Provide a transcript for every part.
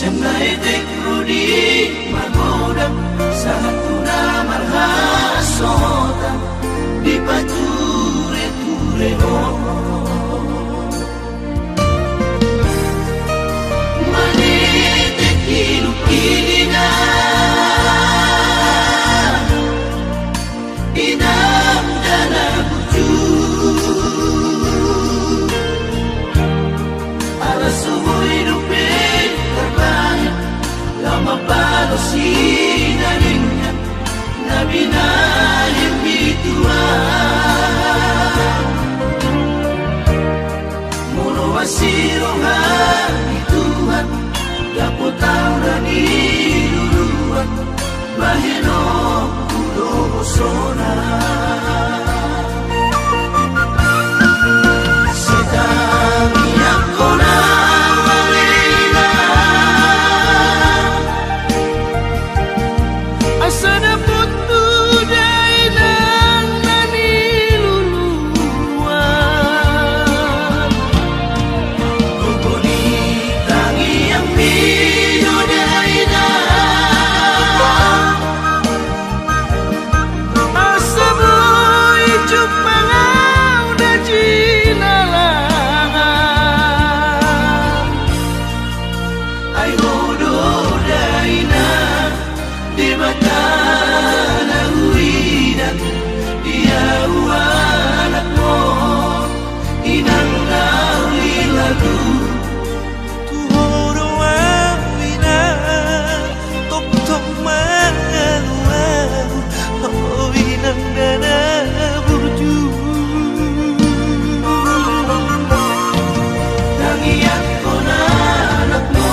Semnaitik rudi magodam sahatuna marhasotam di pature-ture Manitik hidup inina inam dana buju ala subuh hidupin terbanyak lama balas sinaringan nabi na yang bituan mulu wasirohan Tuhan dapat tahu dan duluan baheno kudo sona sedang yang kona walina asana putu dainan nani luluan kukuni tangi yang bido dainan asa boy cupangau da jinalangan ay hodo dainan di mata nahuidan dia anak mo inang nawi lagu Tuhoro awina top top mangalu oh inang dana burju tangian kona anak mo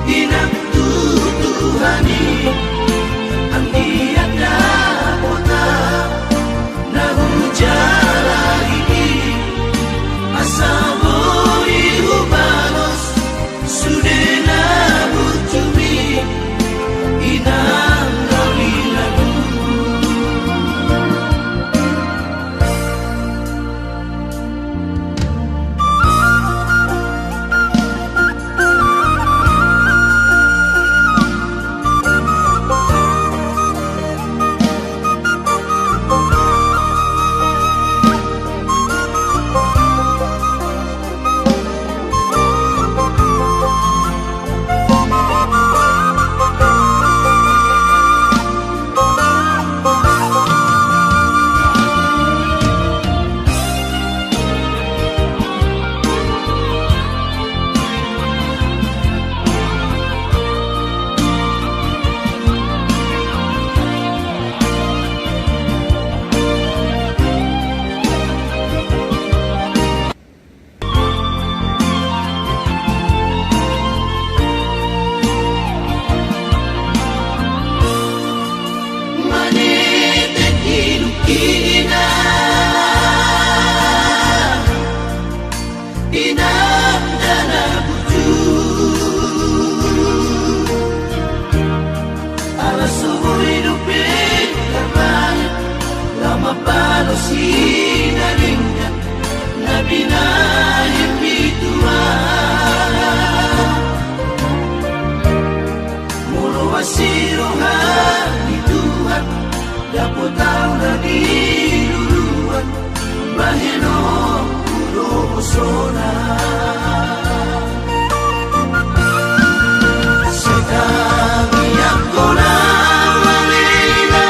inang tutuhani ang diyan na kota na hujala ini asamo ihubalos sudena butumi inang lawilagu Manitik hidup ina inam dana buju ala subuh hidupin terbanyak lama balas sinaringan nabi na yang bituan mulu wasirohan Tuhan dapat tahu dan duluan baheno kudo sona sedang yang kona walina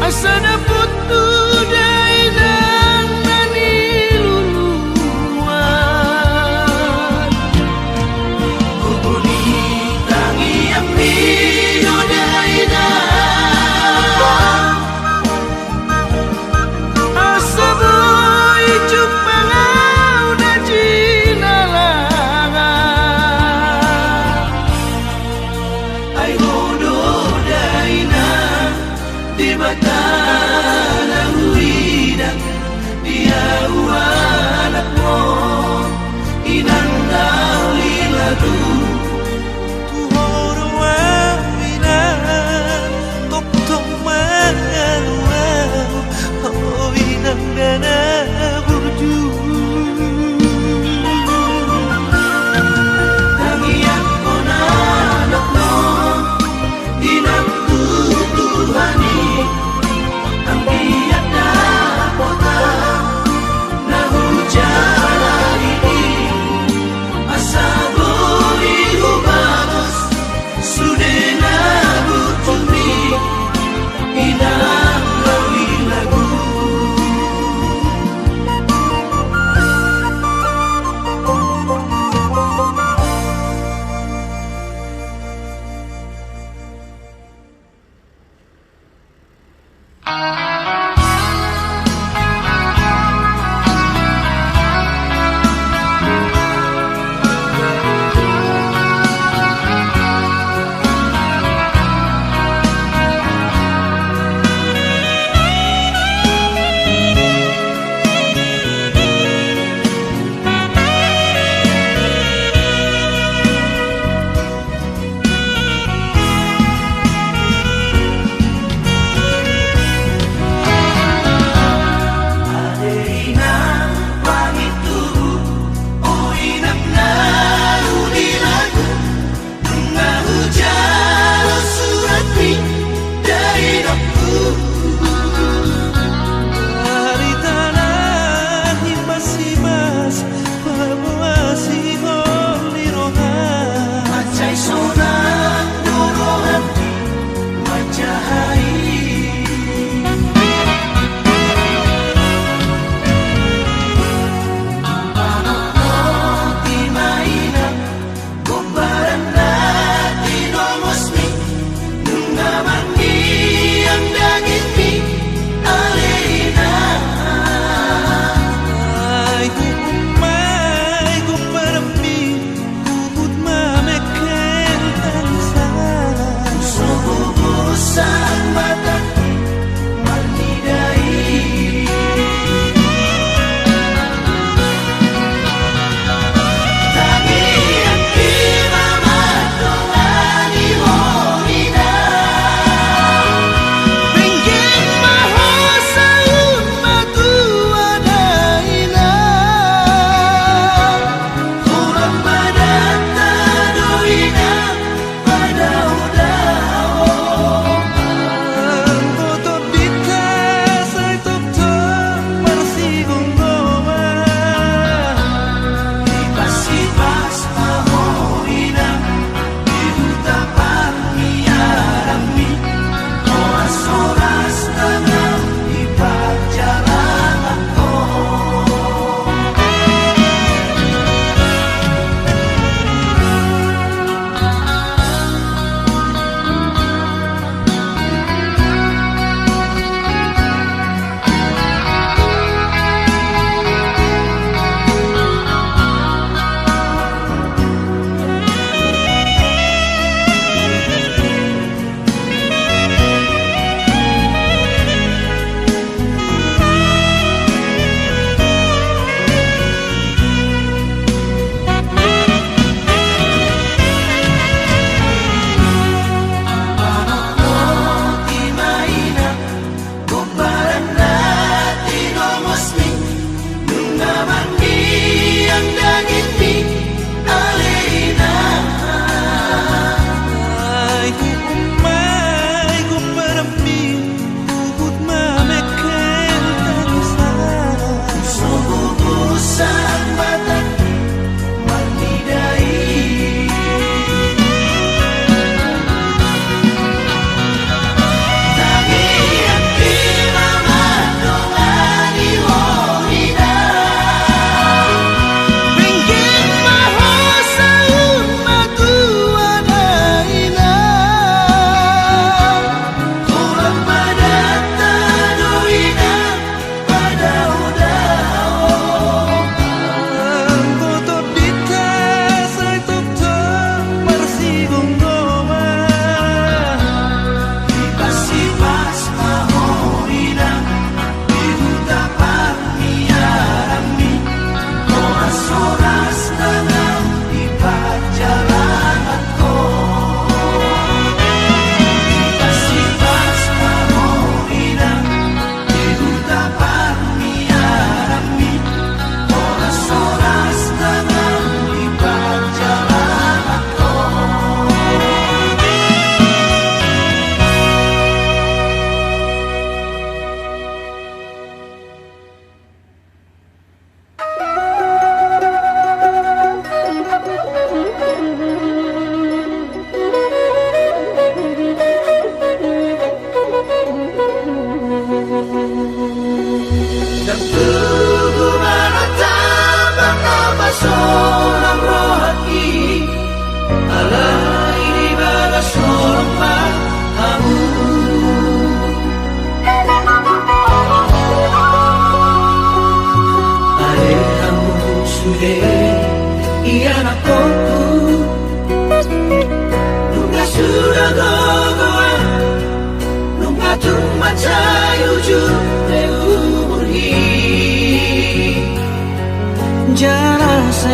asana putu dainan nani luluan kukuni tangi yang bido dainan asa boy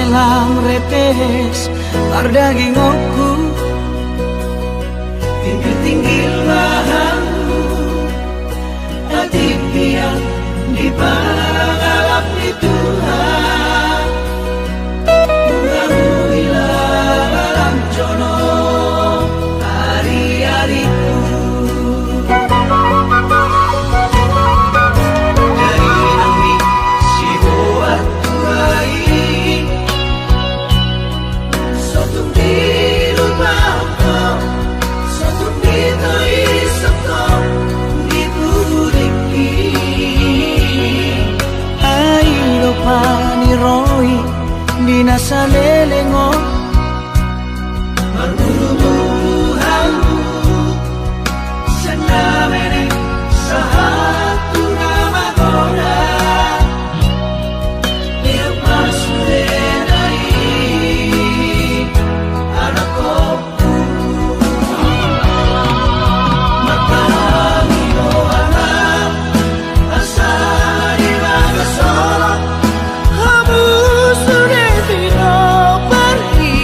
silang retes pardaging aku tinggi-tinggi bahamu hati piang di parang di Tuhan bungamu hilang alam jono hari-hariku dari nami si buat tuai sotung di rumah kau sotung di toi sokong di budiki ai lo pani roi di nasa lelengo berburu-buruhanmu senamene sahatu nama goda dia masudenai anak kopu matangi doana asari baga solo kamu sudah tidak pergi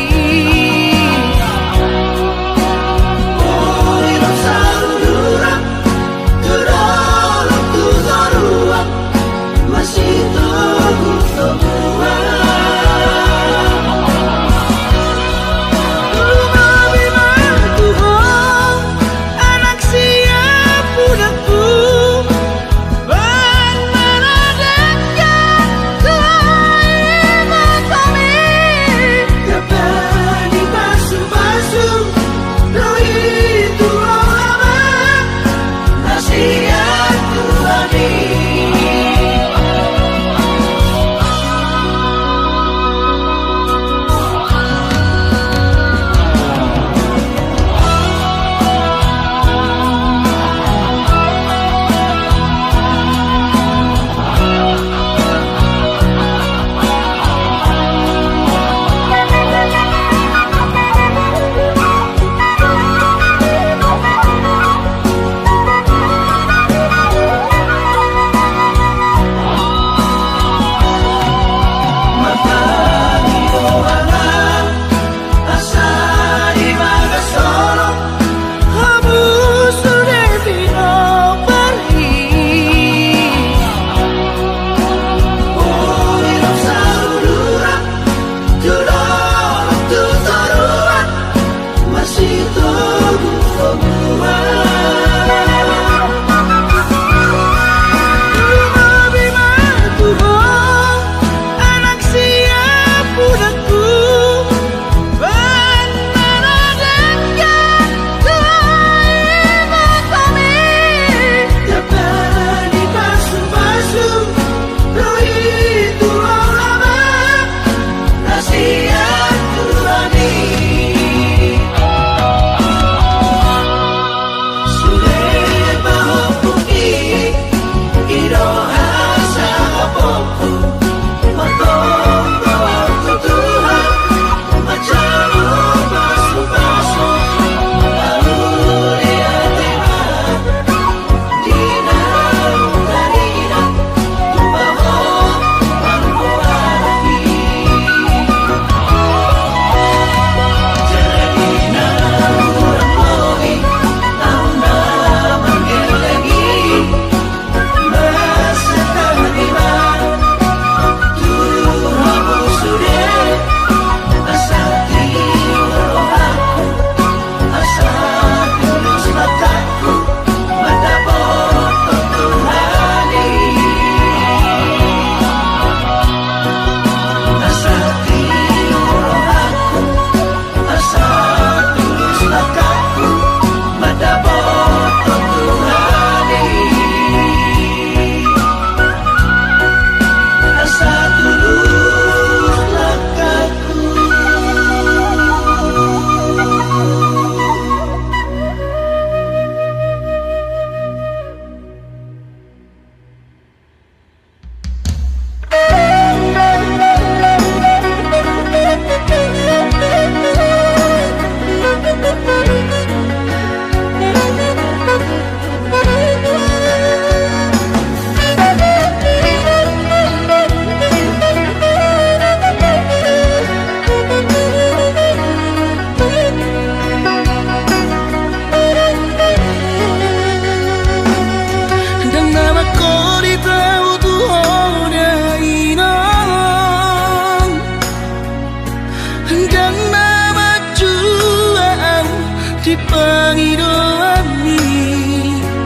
di pangidoami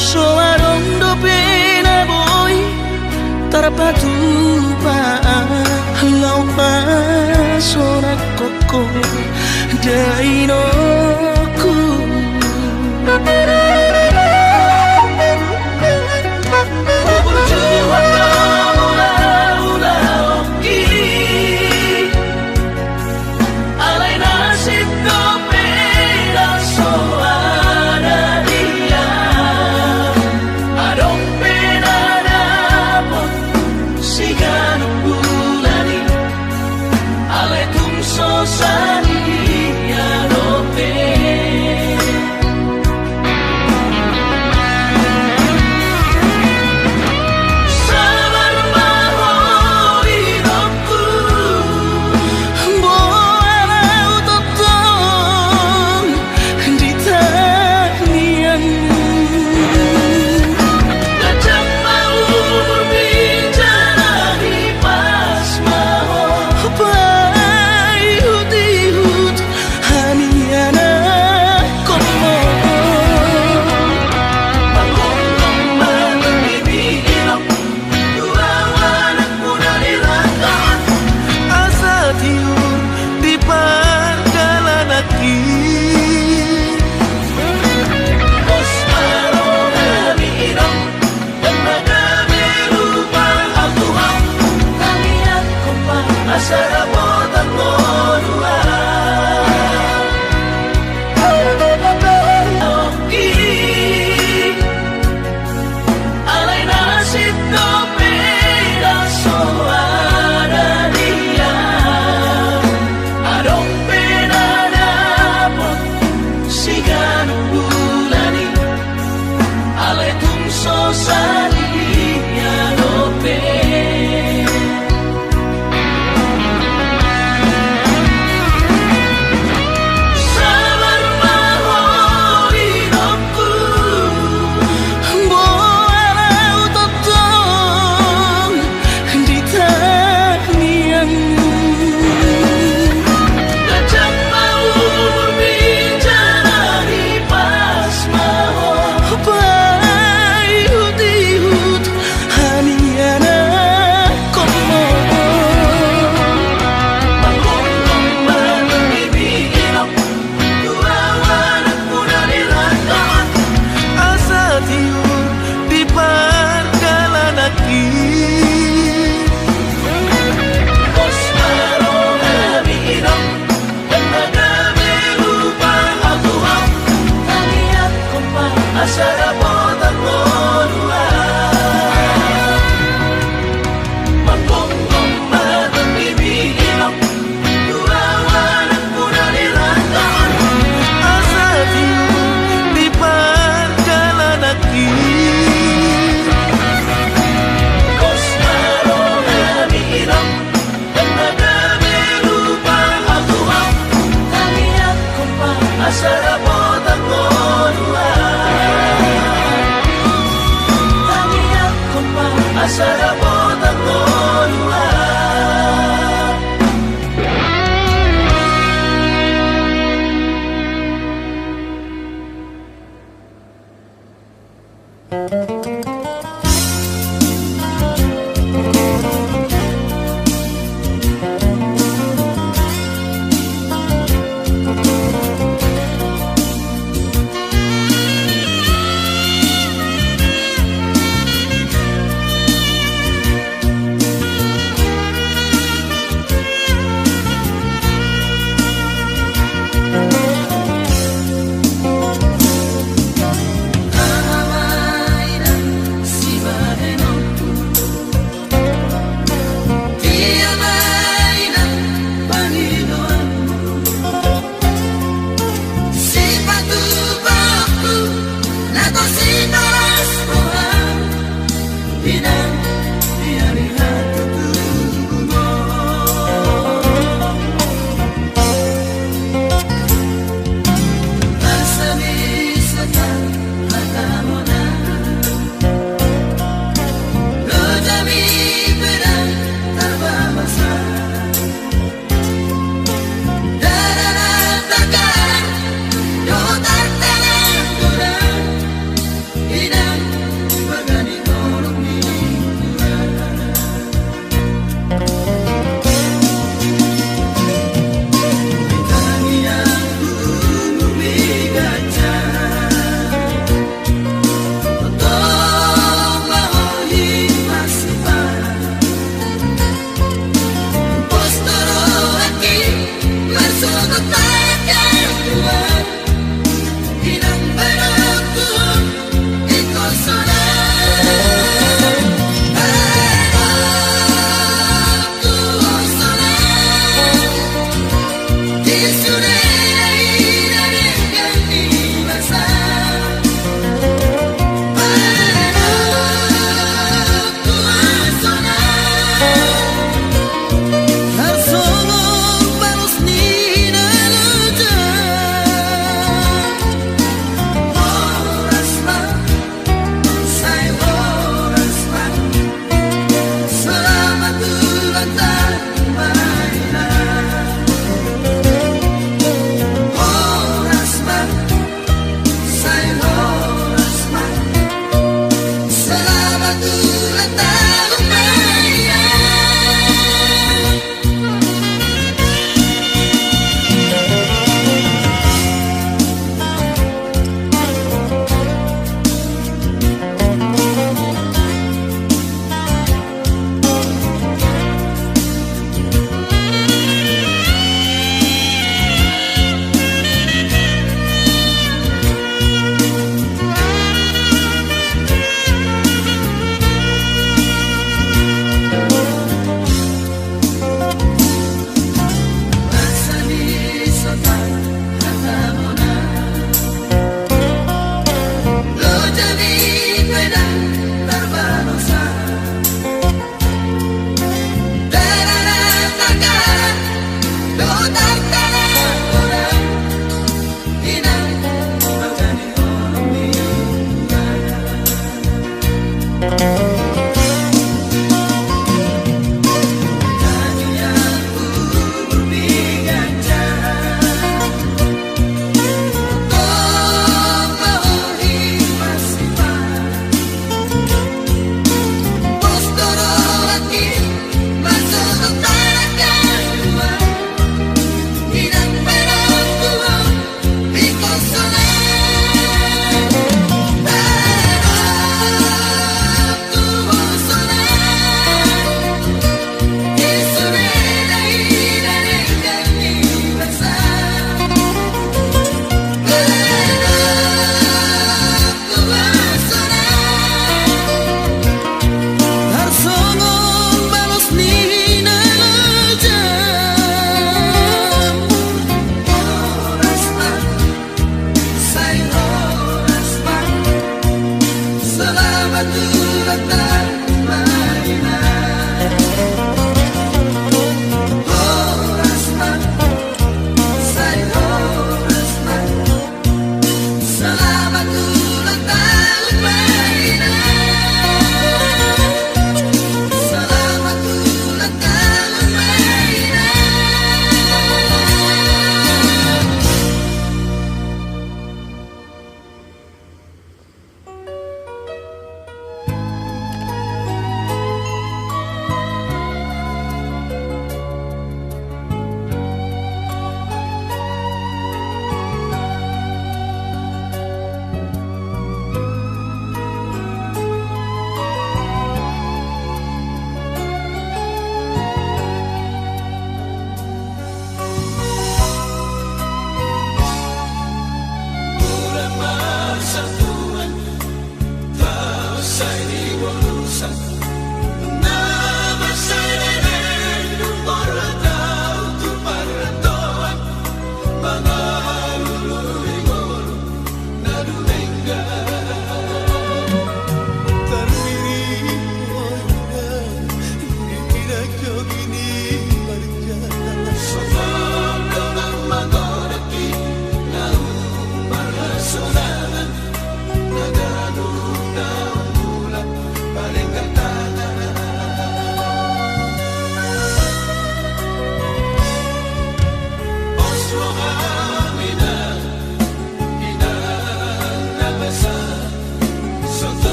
soarondo pena boy tarapatupa lau sorak koko dainoku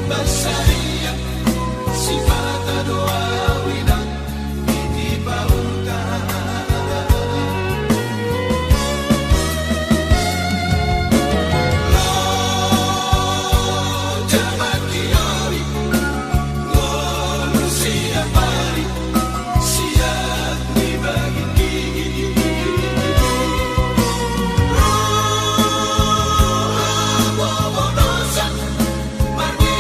Basaya si mata doa winang iti pauta lo jaman kiori lo siap pari siap dibagi lo abobodosa margi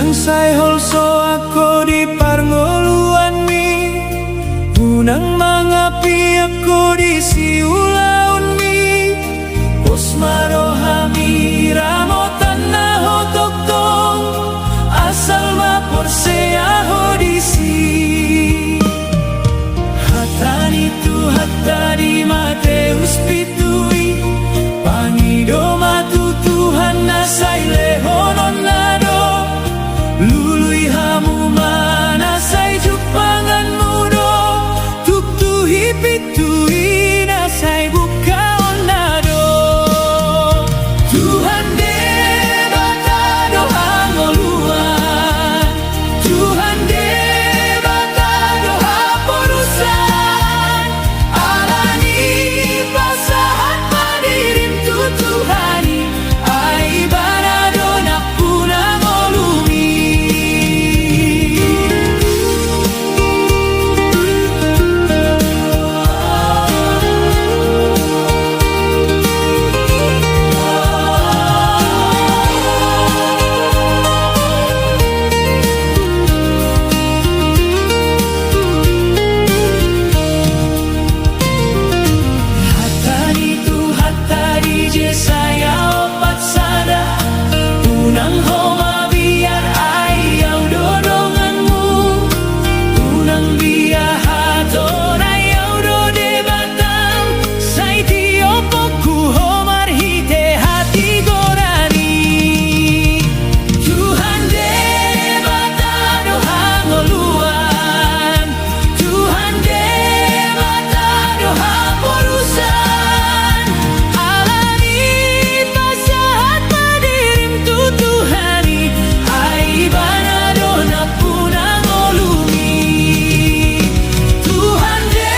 Sai holso ako di parngoluan mi, unang mangapi ako di siulaun mi. Posmaro hamira mo tanaho toktong, asal maporse aho di si. Hatani tu hatani Mateus pitui, pangido matu Tuhan nasai lehonon nado. Lului hamu mana sai jupangan mudo, tuk tu hipitui na sai buka onado. Tuhan de batado angoluan, Tuhan de batado haporusan. Alani pasahat madirim tu Tuhani, ai banado napuna ngolumi. Hatani tu hatari je saya opat sada, unang homa biar ayau dodonganmu, unang biar haton ayau do de batang, sai tiopoku homar hite hati gorani. Tuhan de batado hangoluan, Tuhan de batado haporusan. Alani pasahat madirim tu Tuhani, ai banado napuna ngolumi. Tuhan de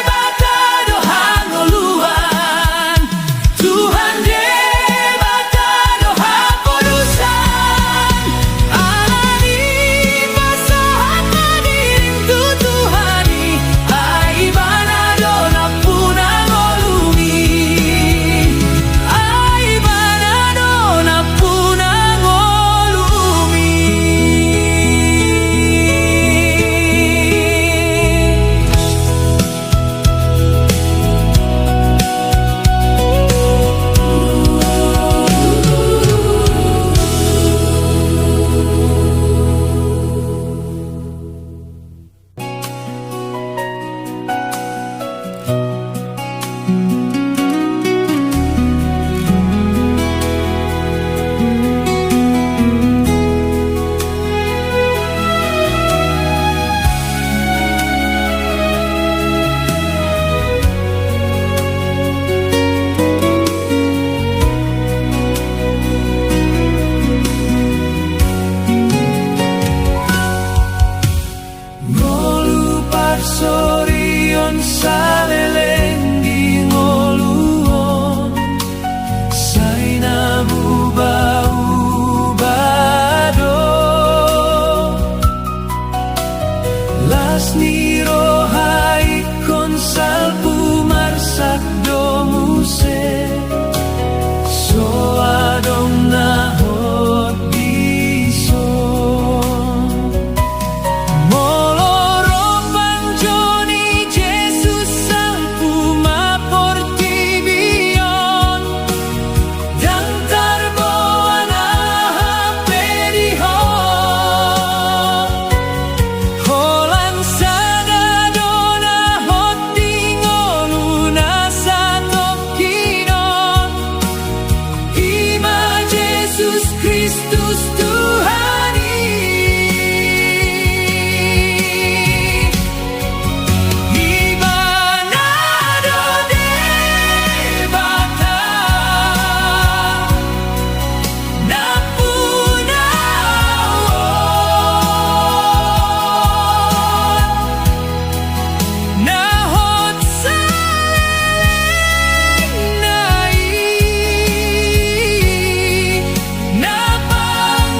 batado hangoluan, Tuhan de batado haporusan. Alani pasahat madirim tu Tuhani, ai banado napuna ngolumi. Ai banado napuna ngolumi. Ngolu parsorion saleleng di ngoluon, sai namu bau bado. Las niro hai konsalpu marsak domuse, so adong nahot bison. Moloro panjoni Jesus sampu maporti bion, dan tarboan ahapedihon. Holan sagadona hoti ngoluna satokinon, ima Jesus Kristus Tuhani. Ibanado de bata, napuna nahot saleng nai, napang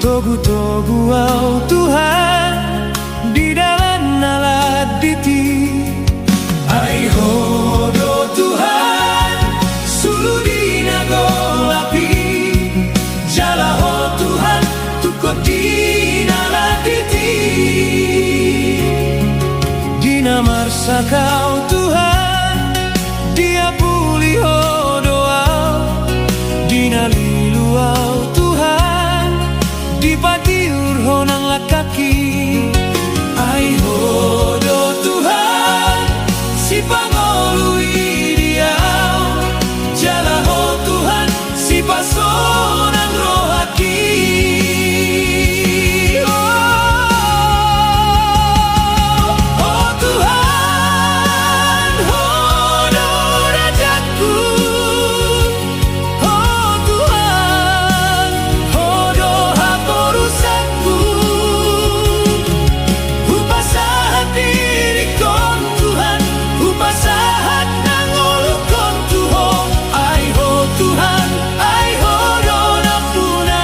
Togu-togu au Tuhan di dalam nalat diti. Ai hodo Tuhan sulu di nagolapi jala ho Tuhan tukot di naladiti Dina marsa kau Tuhan dia pulih doa. Dina lilu au Tuhan di patiur honang lakaki. ai hodo Tuhan si pangolui dia jala ho Tuhan si pasonang rohaki oh Tuhan hodo rajaku oh Tuhan hodo haporusaku upasahat diri kon Tuhan upasahat nangolukon Tuho ai ho Tuhan ai hodo napuna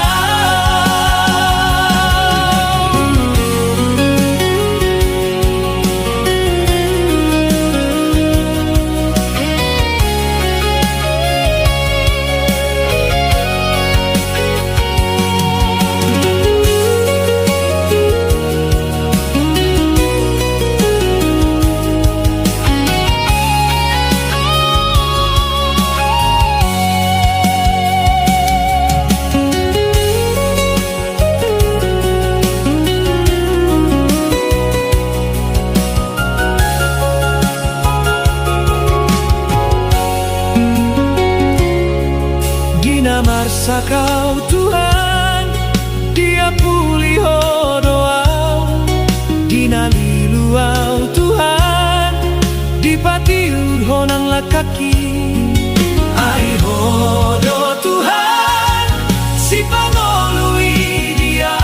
Dina marsa kau Tuhan dia pulih doa. Dina lilu au Tuhan di patiur honang lakaki. ai hodo Tuhan si pangolui dia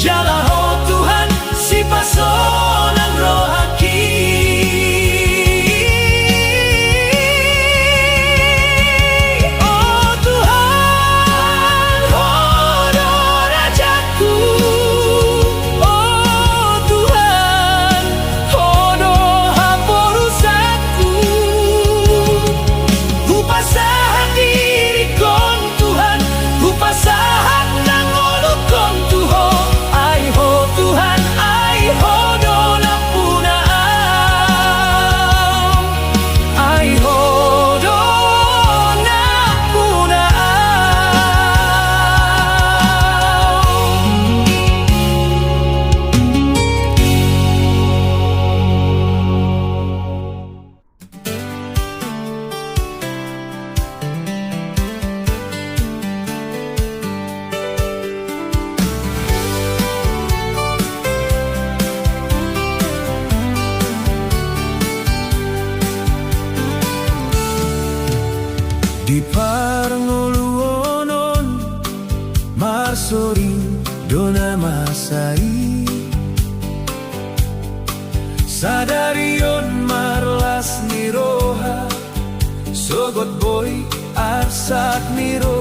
jala ho Tuhan si pasonang rohaki oh Tuhan hodo rajaku oh Tuhan hodo haporusaku upasahat diri kon Tuhan upasahat nangolukon Tuho ai ho Tuhan ai hodo napunaan ai hodo Di parngoluonon marsoring dona masai. Sadarion marlas niroha sogot boy arsak nirohai.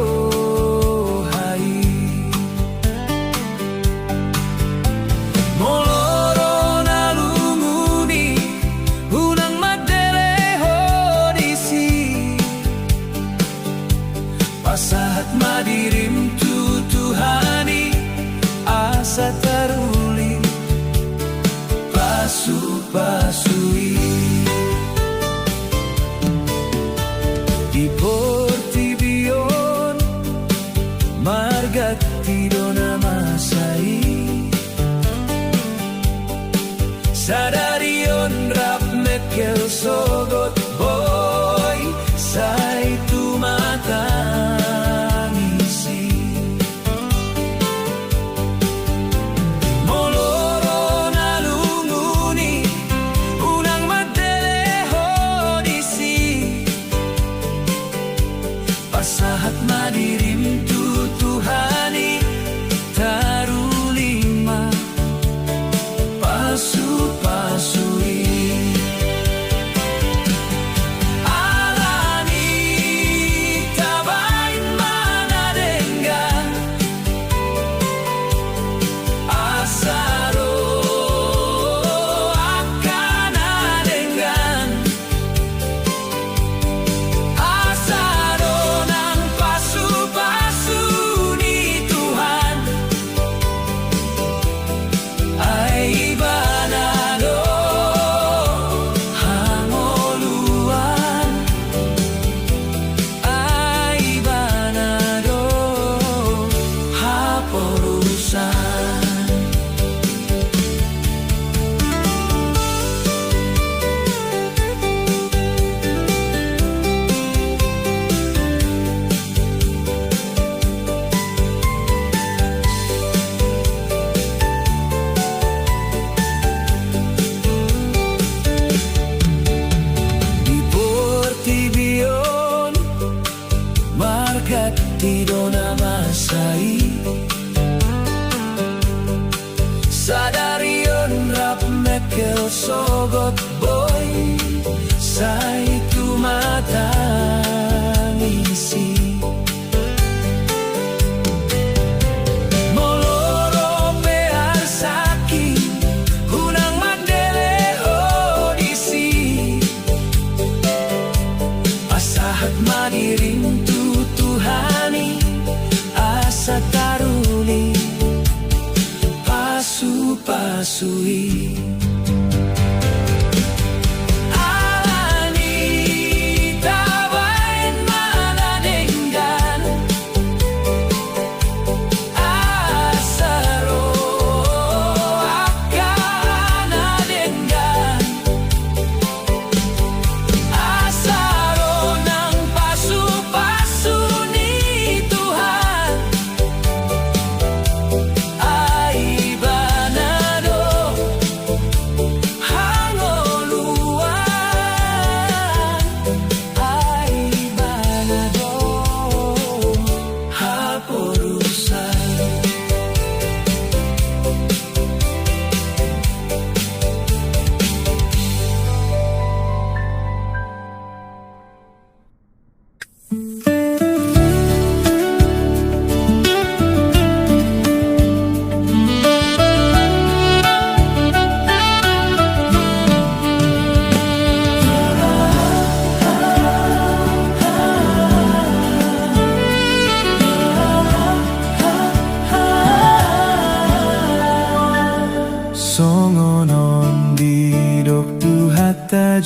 Moloron alumuni unang madeleho disi. Pasahat madirim tutuhani asa taruli pasu-pasui di portibion margati dona masai. Sadarion rap mekel sogot boy sai tumatangisi. Moloron alunguni unang madeleho disi. Pasahat madirim tutuhani tarulima pasu-pasu tidona masai sadarion rap mekel sogot boy sai tumatangisi moloro behar saki hunang mandele odisi asahat maniring tutuhani asa taruli pasu-pasui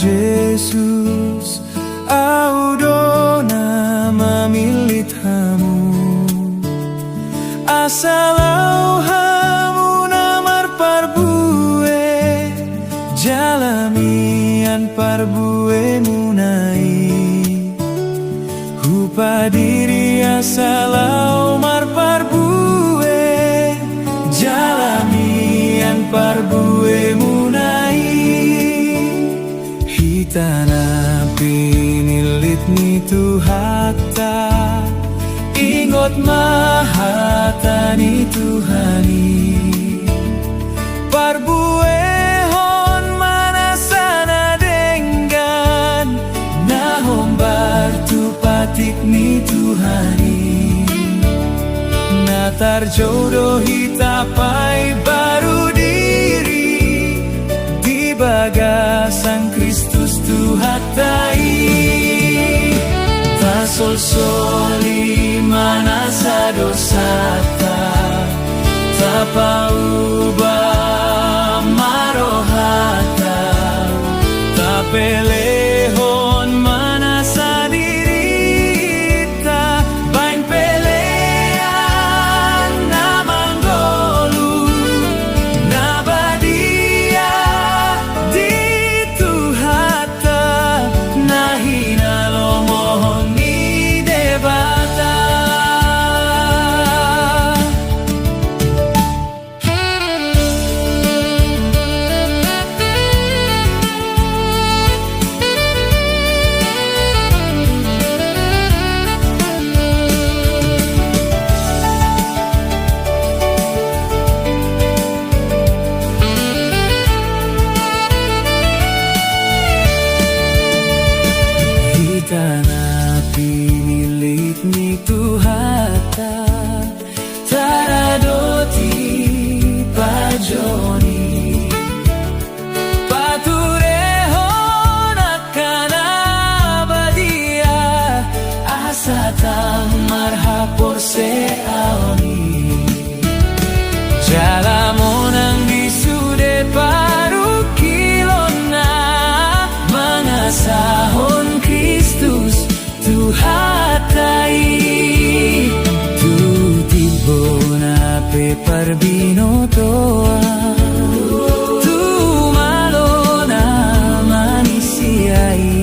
Yesus audona mamilit hamu asalau hamu namar parbue jalamian parbue munai hupa diri asalau mar parbue jalamian parbue munai Hitana pinilit ni Tuhata ingot mahata ni Tuhani parbuehon manasana denggan nahombar tu patik ni Tuhani natar jodoh hitapai baru diri di bagasan Kristus Tuhatai tasol soli manasa dosata tapauba marohata tapelehon manasa dirita bain pelean namanggolu nabadia di Tuhata nahina lomohon ni debata Tanah pinilit ni Tuhata taradoti pajoni paturehon akan abadia asata marhapor seaoni jalamonang disude paru kilona mangasahon Kristus Tuhatai tu tibona pe parbinotoa tu malona manisiai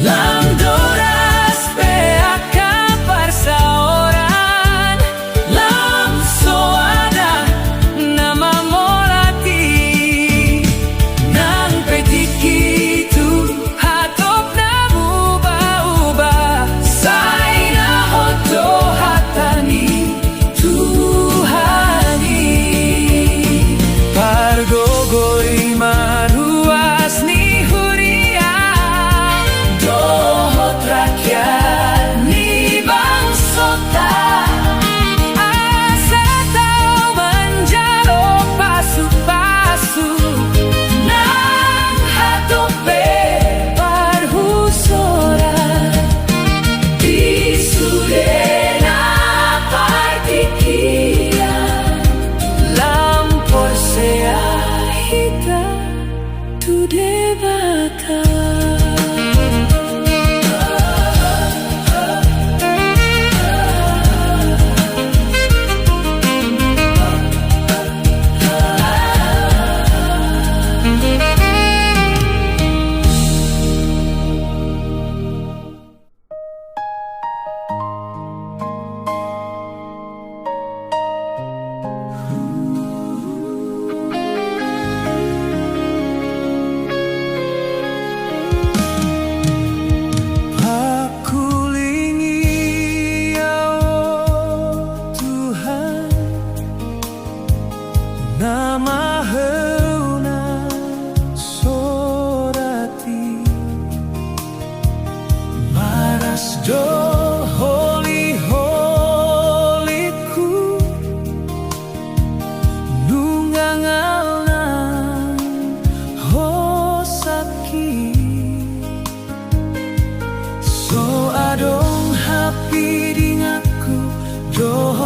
lam doras pe akapar saoran lam soada nama molati nang petiki tu hatop na uba-uba sai na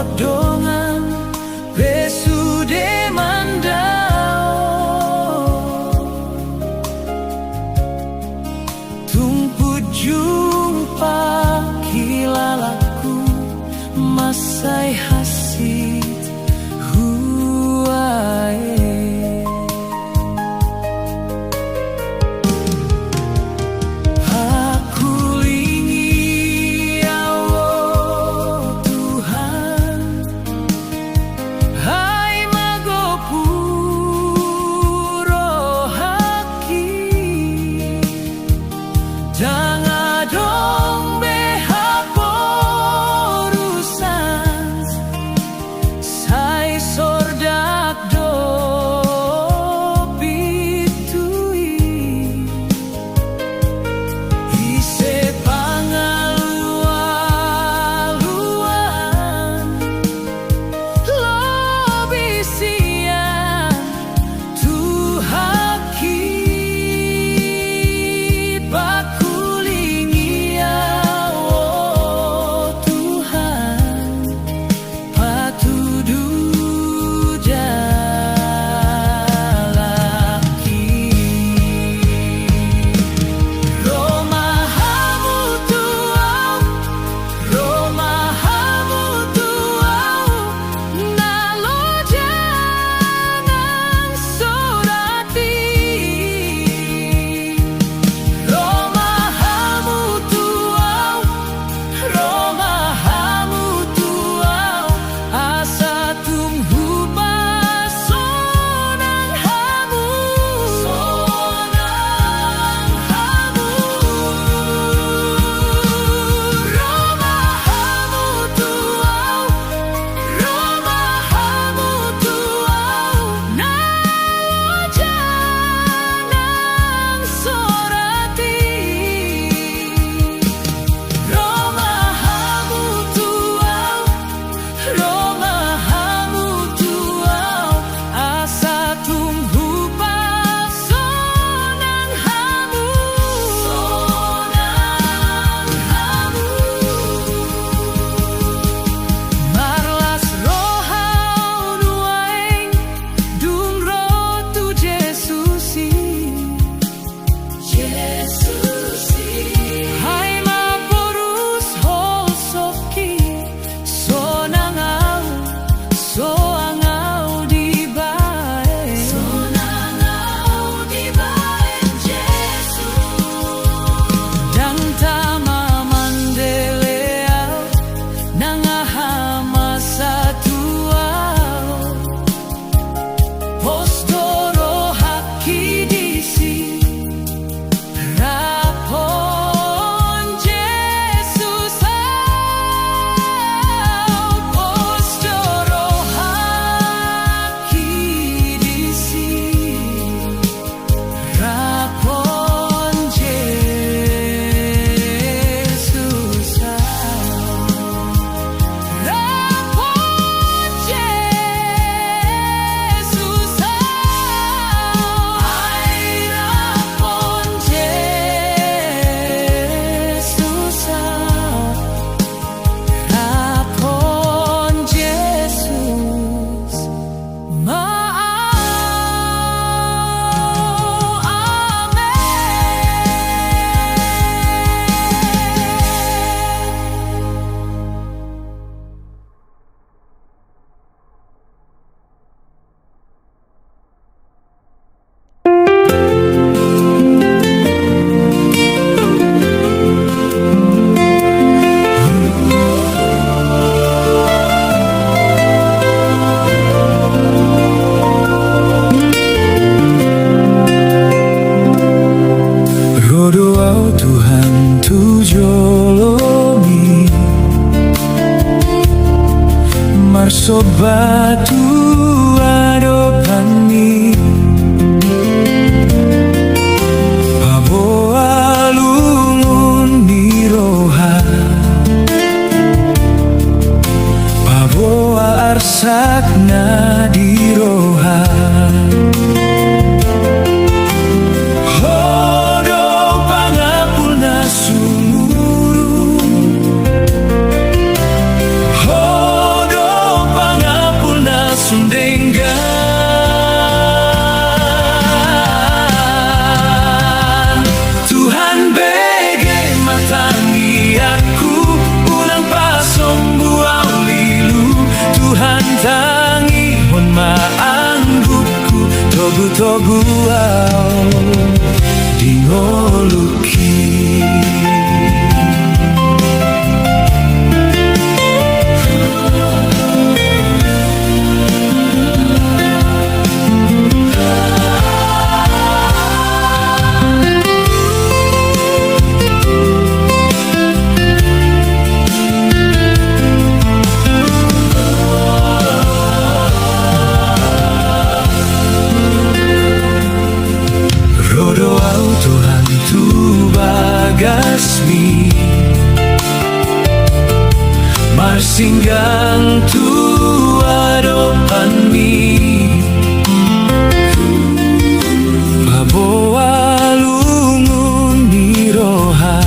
rodongan besude mandao tumpu jumpa kilalaku masai hasit huae Marsobatu adopani Paboa lungun niroha Paboa arsakna diroha Hodo pangapulna sumuru Hodo guau di ngoluki. Rodoau Tuhan tu bagasmi Marsinggang tu adopanmi Paboa lungun ni roha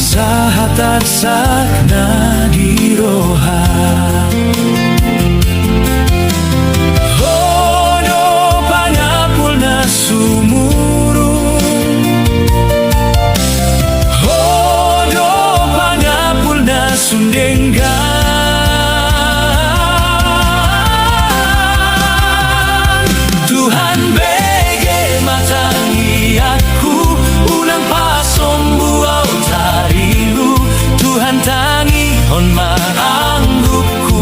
Asahatat sakna di roha. Tuhan bege matangi aku ulang pasom buau tarilu Tuhan tangi hon maanggukku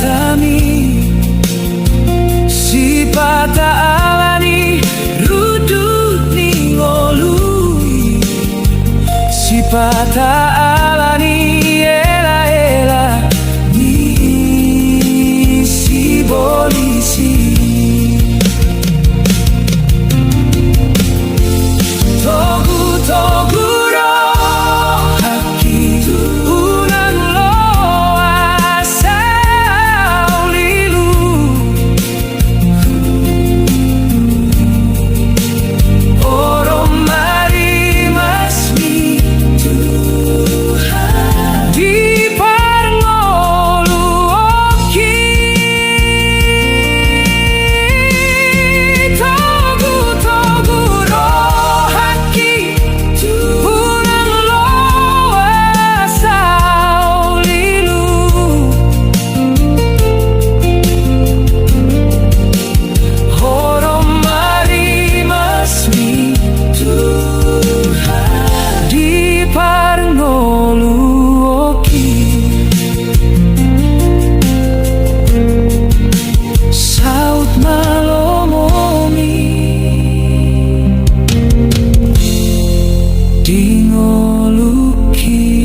patami sipata alani rudut ningolui sipata alani ela ela ni si bolisi togu togu ro haki unang loa sao lilu oro mari masmi Tuhan di parngolu oki togu togu ro haki unang loa sao lilu oro mari masmi Tuhan di parngolu oki saut malomomi dingoluki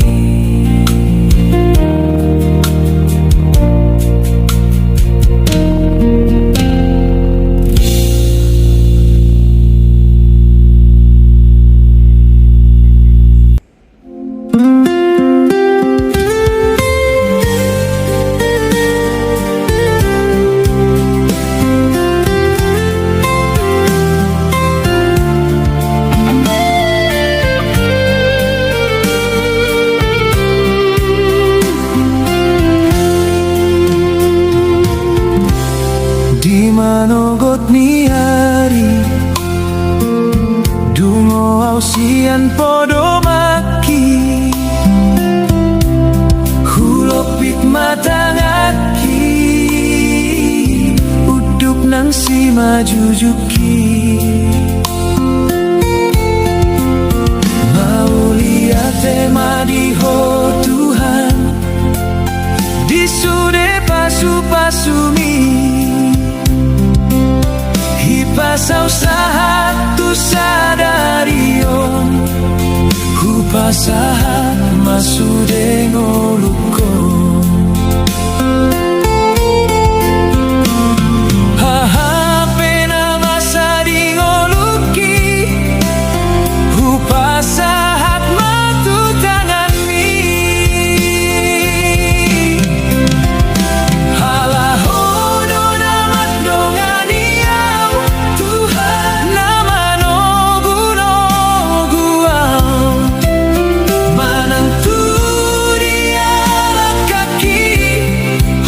di manogot ni hari dungo ausian podo maki hulopit matangaki uduk nang si majujuki maulia tema di ho Tuhan di sude pasu-pasumi hipasa usaha tu sadarion hupasaha masude ngoluko haha pena masa di ngoluki hupasahat matu tangan mi halahono namat dongani au Tuhan nama nogu noguau manang turia kaki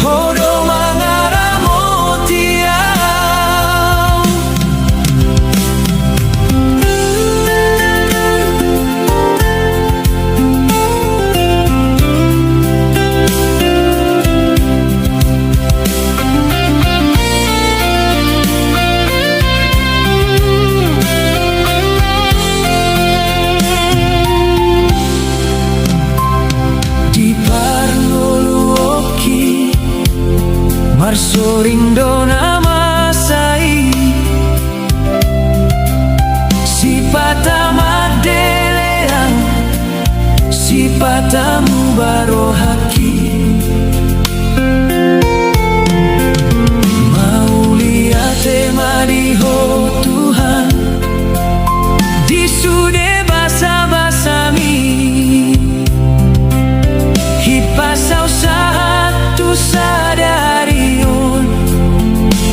hodo mangaramotiau di parngolu oki marsoring dona masai sipata madeleang sipatamu barohaki maulia tema di ho Tuhan di sude basa-basami hipasa usaha tu sadarion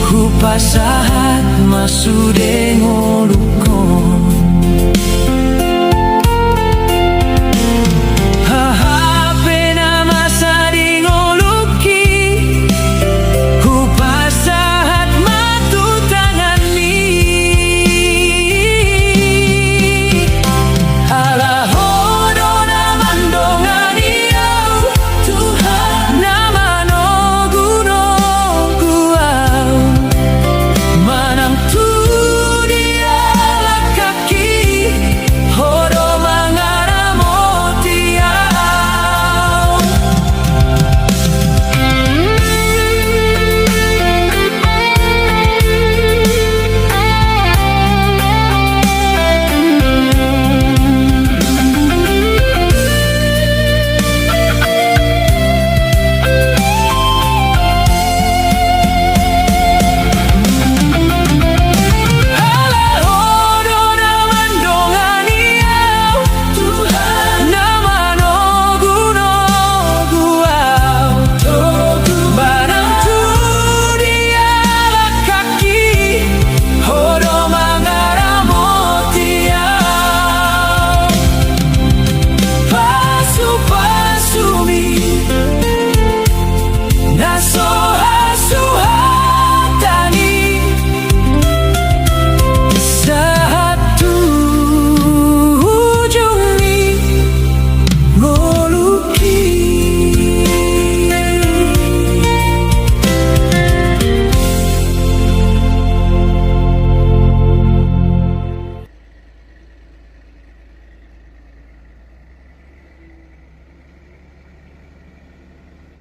hupasahat masude ngoluko